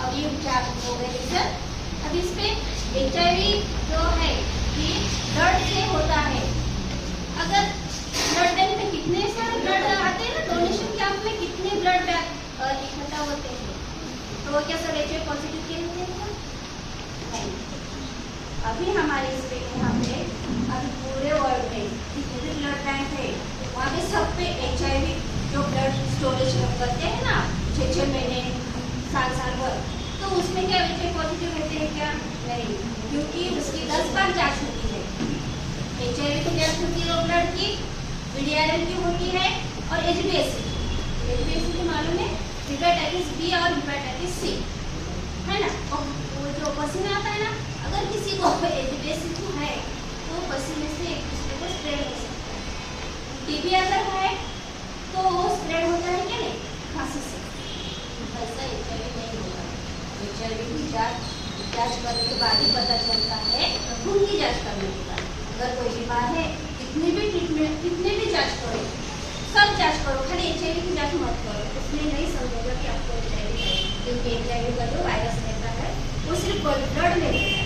अभी उपचार हो गए सर। अब इस पे HIV जो है ये ब्लड से होता है। अगर ब्लड बैंक में कितने सारे ब्लड आते हैं ना, डोनेशन कैंप में कितने ब्लड इकट्ठा होते हैं, तो वो क्या सर HIV पॉजिटिव के होते हैं? नहीं। अभी हमारे इस पे यहाँ पे अभी पूरे वर्ल्ड में जितने भी ब्लड बैंक है वहाँ पे सब पे HIV जो ब्लड स्टोरेज करते हैं ना 6-6 महीने साल भर, तो उसमें क्या HIV पॉजिटिव होते हैं क्या? नहीं, क्योंकि उसकी 10 बार जांच होती है। HIV की जांच होती है वो ब्लड की, VDRL की होती है और HbA1c की मालूम है, हेपेटाइटिस B और हेपेटाइटिस C है ना। और वो जो पसीना आता है ना, अगर किसी को HbA1c है तो पसीने से एक दूसरे को स्प्रेड हो सकता है। TB अगर है तो वो स्प्रेड होता है क्या? नहीं, खांसी से। ऐसा HIV नहीं होगा। HIV की जांच करने के बाद ही पता चलता है, खून की जांच करने के बाद। अगर कोई बीमार है कितनी भी ट्रीटमेंट कितने भी जांच करो, सब जांच करो, खाली HIV की जांच मत करो, उसमें नहीं समझेगा कि आपको HIV है, क्योंकि HIV का जो वायरस रहता है वो सिर्फ ब्लड में रहता है।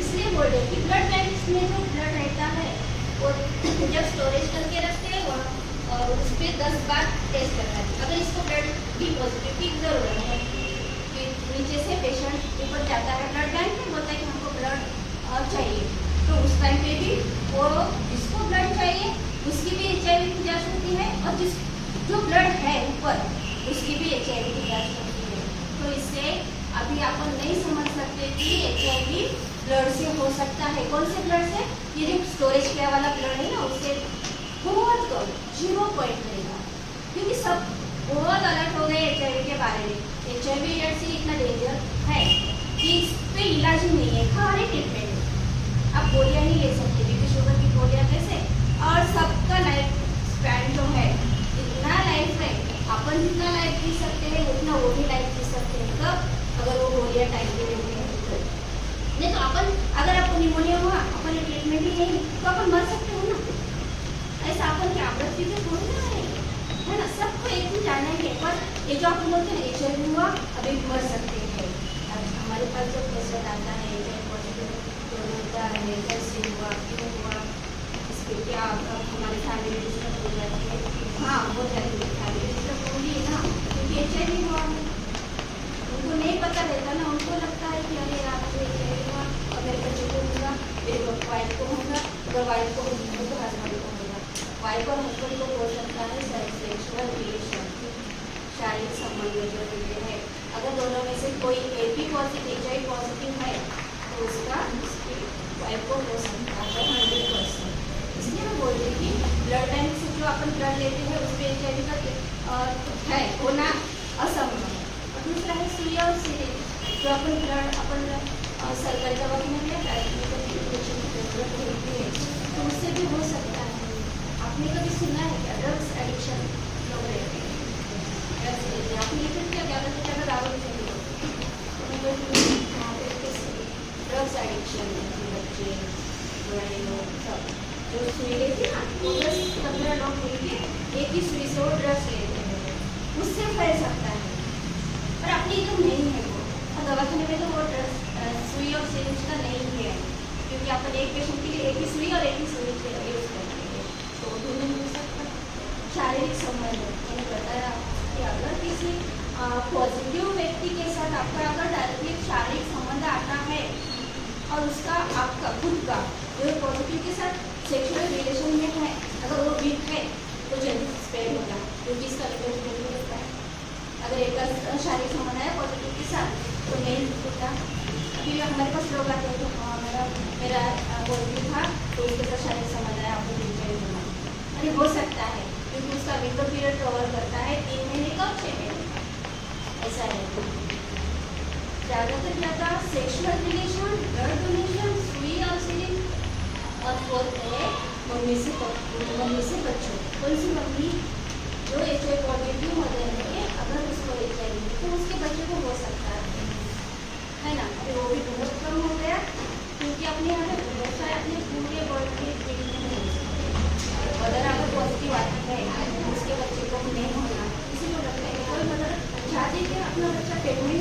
इसलिए बोल रहे कि ब्लड बैंक में जो ब्लड रहता है वो जब स्टोरेज करके रखते हैं वहाँ और उस पर 10 बार टेस्ट करना है। अगर इसको ब्लड B पॉजिटिव की जरूरत है, नीचे से पेशेंट ऊपर जाता है ब्लड बैंक में, बोलता है कि हमको ब्लड चाहिए, तो उस टाइम पे भी वो जिसको ब्लड चाहिए उसकी भी HIV की जांच होती है और जो ब्लड है ऊपर उसकी भी HIV की जांच होती है। तो इससे अभी आप नहीं समझ सकते कि HIV ब्लड से हो सकता है। कौन से ब्लड से? ये जो स्टोरेज किया वाला ब्लड है ना, उससे बहुत कम 0 पॉइंट रहेगा, क्योंकि सब बहुत अलर्ट हो गए HIV के बारे में। HIV एड्स इतना डेंजर है कि इस पे इलाज ही नहीं है, खाली ट्रीटमेंट है। आप गोलियां नहीं ले सकते, बीपी शुगर की गोलियां कैसे, और सबका लाइफ स्पैन जो है इतना लाइफ है, अपन जितना लाइफ जी सकते हैं उतना वो भी लाइफ जी सकते हैं। कब? अगर वो गोलियां टाइम पे लेते हैं। नहीं तो अपन, अगर आपको निमोनिया हुआ, अपन ट्रीटमेंट ही नहीं तो अपन मर सकते हो ना। ऐसा अपन क्या आदत चीजें थोड़ी ना है ना, सबको एक दिन जाना है। पर ये जो आप बोलते हैं HIV हुआ अभी मर सकते हैं, हमारे पास जो पेशेंट आता है HIV पॉजिटिव तो होता है कैसे हुआ, क्यों हुआ, इसके क्या हमारी फैमिली डिस्टर्ब हो जाती है। हाँ, हो जाती है, फैमिली डिस्टर्ब होगी ना, क्योंकि HIV हुआ उनको नहीं पता रहता ना, उनको लगता है कि अरे यार मुझे HIV हुआ और मेरे बच्चे को होगा, मेरे वाइफ को होगा, अगर वाइफ को होगा तो हस्बैंड को होगा, वाइफ और हस्बैंड को हो सकता है सेक्सुअल रिलेशन, शारीरिक संबंध जो होते हैं। अगर दोनों में से कोई एक भी HIV पॉजिटिव है तो उसकी वाइफ को हो सकता है 100%। इसलिए मैं बोल रही थी ब्लड बैंक से जो अपन ब्लड लेते हैं उस पर HIV का है होना असंभव है। और दूसरा है सुई और सिरिंज, जो अपन ब्लड अपन सरकारी दवाखाने में इंजेक्शन की जरूरत होती है तो उससे भी हो सकता है। आपने कभी सुना है क्या ड्रग्स एडिक्शन लोग रहते हैं, आपने फिर क्या ज़्यादा से ज़्यादा दारू चाहिए ड्रग्स एडिक्शन बच्चे बड़े लोग सब जो सुई लेते ना, वो 10-15 लोग मिलकर एक ही सुई से वो ड्रग्स लेते हैं, उससे फैल सकता है। पर अपनी तो नहीं है वो, और दवाखाने में तो वो ड्रग्स सुई और सिरिंज का नहीं है, क्योंकि अपन एक पेशेंट के लिए एक ही सुई और एक ही सिरिंज यूज करते हैं, तो वो दोनों मिल सकता है। शारीरिक संबंध मैंने बताया कि अगर किसी पॉजिटिव व्यक्ति के साथ आपका अगर डायरेक्टली शारीरिक संबंध आता है और उसका आपका खुद का जो पॉजिटिव के साथ सेक्सुअल रिलेशन में है, अगर वो वीक है तो जल्दी स्प्रेड होगा, क्योंकि इसका रिपोर्ट जल्दी होता है। अगर एक शारीरिक संबंध है पॉजिटिव के साथ तो नहीं होता। अभी हमारे पास लोग आते हैं तो हाँ मेरा पॉजिटिव था तो उसके साथ शारीरिक संबंध है, आपको डिलीवरी होना, अरे हो सकता है क्योंकि उसका विंडो पीरियड कवर करता है 3 महीने का 6 महीने का, ऐसा है। ज़्यादातर ज़्यादा सेक्सुअल रिलेशन, ब्लड डोनेशन, सुई और सिरिंज, और फोर्थ है मम्मी से बच्चों। कौन सी मम्मी? जो HIV पॉजिटिव मदर है, अगर उसको HIV तो उसके बच्चे को हो सकता है ना। अभी वो भी बहुत कम हो गया, क्योंकि अपने यहाँ पे बहुत सारे अपने पूरे वर्ल्ड के ट्रीटमेंट नहीं हो सकते। अगर अगर पॉजिटिव आती है उसके बच्चे को नहीं होना, किसी को लगता है कोई मदर चाहती है कि अपना बच्चा पेट में